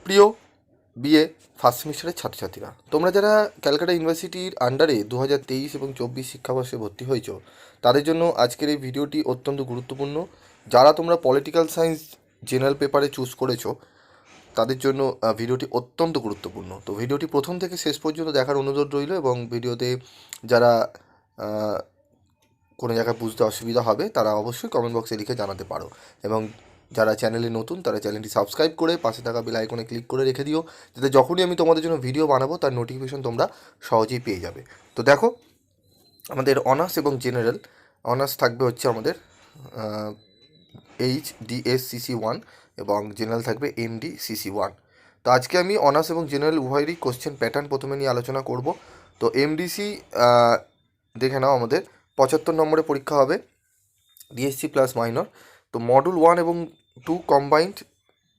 প্রিয় BA first সেমিস্টারের ছাত্রছাত্রীরা, তোমরা যারা ক্যালকাটা ইউনিভার্সিটির আন্ডারে 2023 এবং 24 শিক্ষাবর্ষে ভর্তি হয়েছো, তাদের জন্য আজকের এই ভিডিওটি অত্যন্ত গুরুত্বপূর্ণ। যারা তোমরা পলিটিক্যাল সায়েন্স জেনারেল পেপারে চুজ করেছো, তাদের জন্য ভিডিওটি অত্যন্ত গুরুত্বপূর্ণ। তো ভিডিওটি প্রথম থেকে শেষ পর্যন্ত দেখার অনুরোধ রইল, এবং ভিডিওতে যারা কোনো জায়গায় বুঝতে অসুবিধা হবে তারা অবশ্যই কমেন্ট বক্সে লিখে জানাতে পারো। এবং যারা চ্যানেলে নতুন তারা চ্যানেলটি সাবস্ক্রাইব করে পাশে থাকা বেল আইকনে ক্লিক করে রেখে দিও, যাতে যখনই আমি তোমাদের জন্য ভিডিও বানাবো তার নোটিফিকেশন তোমরা সহজেই পেয়ে যাবে। তো দেখো, আমাদের অনার্স এবং জেনারেল, অনার্স থাকবে হচ্ছে আমাদের HDSCC1 এবং জেনারেল থাকবে MDCC1। তো আজকে আমি অনার্স এবং জেনারেল উভয়েরই কোশ্চেন প্যাটার্ন প্রথমে নিয়ে আলোচনা করব। তো MDC দেখে নাও, আমাদের 75 নম্বরে পরীক্ষা হবে, DSC প্লাস মাইনর। তো মডুল 1 এবং 2 কম্বাইন্ড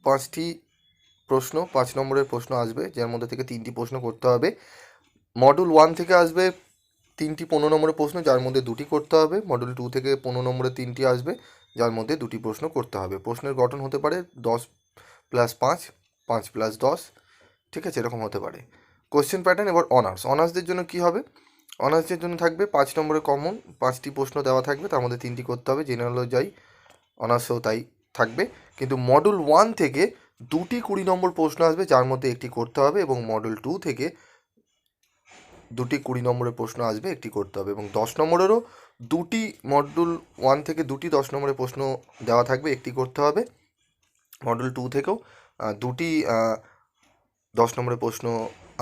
5টি প্রশ্ন, 5 নম্বরের প্রশ্ন আসবে, যার মধ্যে থেকে 3টি প্রশ্ন করতে হবে। মডুল 1 থেকে আসবে 3টি 15 নম্বরের প্রশ্ন, যার মধ্যে 2টি করতে হবে। মডুল 2 থেকে 15 নম্বরের 3টি আসবে, যার মধ্যে 2টি প্রশ্ন করতে হবে। প্রশ্নের গঠন হতে পারে 10 + 5, 5 + 10, ঠিক আছে, এরকম হতে পারে কোশ্চেন প্যাটার্ন। এবার অনার্সদের জন্য কি হবে? অনার্সের জন্য থাকবে 5 নম্বরে কমন 5টি প্রশ্ন দেওয়া থাকবে, তার মধ্যে 3টি করতে হবে। জেনারেলও যাই, অনার্সেও তাই থাকবে। কিন্তু মডুল 1 থেকে 2টি 20 নম্বর প্রশ্ন আসবে, যার মধ্যে একটি করতে হবে, এবং মডুল 2 থেকে 2টি 20 নম্বরের প্রশ্ন আসবে, একটি করতে হবে। এবং 10 নম্বরেরও 2টি, মডুল 1 থেকে 2টি 10 নম্বরের প্রশ্ন দেওয়া থাকবে, একটি করতে হবে। মডুল 2 থেকেও 2টি 10 নম্বরের প্রশ্ন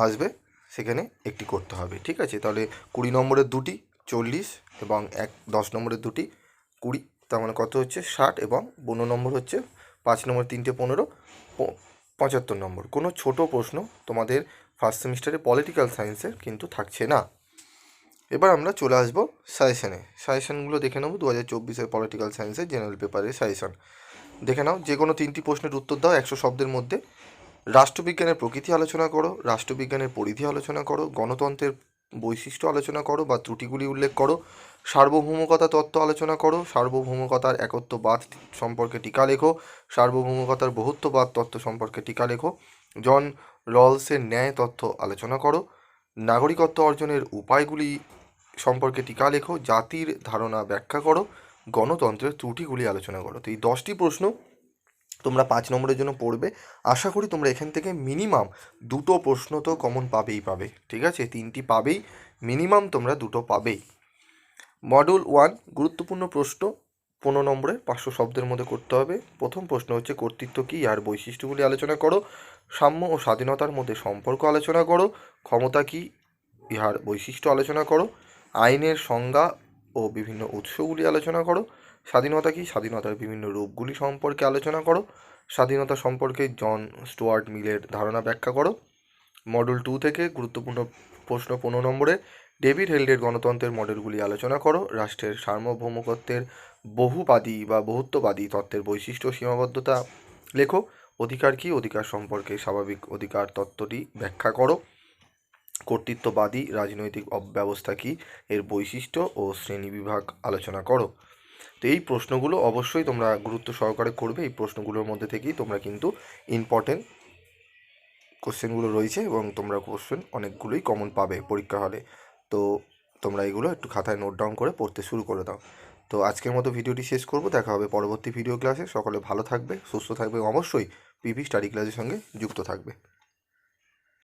আসবে, সেখানে একটি করতে হবে, ঠিক আছে। তাহলে 20 নম্বরের 2টি 40, এবং 10 নম্বরের 2টি 20, তার মানে কত হচ্ছে 60, এবং 15 নম্বর হচ্ছে 5 নম্বর 3টে 15, 75 নম্বর। কোনো ছোট প্রশ্ন তোমাদের ফার্স্ট সেমিস্টারে পলিটিক্যাল সায়েন্সের কিন্তু থাকছে না। এবার আমরা চলে আসবো সাজেশনগুলো দেখে নেবো। 2024-এর পলিটিক্যাল সায়েন্সের জেনারেল পেপারের সাজেশন দেখে নাও। যে কোনো 3টি প্রশ্নের উত্তর দাও 100 শব্দের মধ্যে। রাষ্ট্রবিজ্ঞানের প্রকৃতি আলোচনা করো, রাষ্ট্রবিজ্ঞানের পরিধি আলোচনা করো, গণতন্ত্রের বৈশিষ্ট্য আলোচনা করো বা ত্রুটিগুলি উল্লেখ করো, সার্বভৌমকতা তত্ত্ব আলোচনা করো, সার্বভৌমকতার একত্ববাদ সম্পর্কে টিকা লেখো, সার্বভৌমকতার বহুত্ববাদ তত্ত্ব সম্পর্কে টিকা লেখো, জন রলসের ন্যায় তত্ত্ব আলোচনা করো, নাগরিকত্ব অর্জনের উপায়গুলি সম্পর্কে টিকা লেখো, জাতির ধারণা ব্যাখ্যা করো, গণতন্ত্রের ত্রুটিগুলি আলোচনা করো। তো এই 10টি প্রশ্ন তোমরা 5 নম্বরের জন্য পড়বে। আশা করি তোমরা এখান থেকে মিনিমাম 2টো প্রশ্ন তো কমন পাবেই, ঠিক আছে, 3টি পাবেই, মিনিমাম তোমরা 2টো পাবেই। মডুল 1 গুরুত্বপূর্ণ প্রশ্ন, 15 নম্বরে 500 শব্দের মধ্যে করতে হবে। প্রথম প্রশ্ন হচ্ছে, কর্তৃত্ব কী, ইহার বৈশিষ্ট্যগুলি আলোচনা করো। সাম্য ও স্বাধীনতার মধ্যে সম্পর্ক আলোচনা করো। ক্ষমতা কী, ইহার বৈশিষ্ট্য আলোচনা করো। আইনের সংজ্ঞা ও বিভিন্ন উৎসগুলি আলোচনা করো। স্বাধীনতা কী, স্বাধীনতার বিভিন্ন রূপগুলি সম্পর্কে আলোচনা করো। স্বাধীনতা সম্পর্কে জন স্টুয়ার্ট মিলের ধারণা ব্যাখ্যা করো। মডুল 2 থেকে গুরুত্বপূর্ণ প্রশ্ন 15 নম্বরে, ডেভিড হেল্ডের গণতন্ত্রের মডেলগুলি আলোচনা করো। রাষ্ট্রের সার্বভৌমত্বের বহুবাদী বা বহুত্ববাদী তত্ত্বের বৈশিষ্ট্য সীমাবদ্ধতা লেখো। অধিকার কী, অধিকার সম্পর্কে স্বাভাবিক অধিকার তত্ত্বটি ব্যাখ্যা করো। কর্তৃত্ববাদী রাজনৈতিক ব্যবস্থা কী, এর বৈশিষ্ট্য ও শ্রেণীবিভাগ আলোচনা করো। তো এই প্রশ্নগুলো অবশ্যই তোমরা গুরুত্ব সহকারে করবে। এই প্রশ্নগুলোর মধ্যে থেকেই তোমরা কিন্তু ইম্পর্টেন্ট কোশ্চেনগুলো রয়েছে, এবং তোমরা কোশ্চেন অনেকগুলোই কমন পাবে পরীক্ষা হলে। তো তোমরা এগুলো একটু খাতায় নোট ডাউন করে পড়তে শুরু করে দাও। তো আজকের মতো ভিডিওটি শেষ করব, দেখা হবে পরবর্তী ভিডিও ক্লাসে। সকলে ভালো থাকবে, সুস্থ থাকবে, অবশ্যই পিভি স্টাডি ক্লাসের সঙ্গে যুক্ত থাকবে।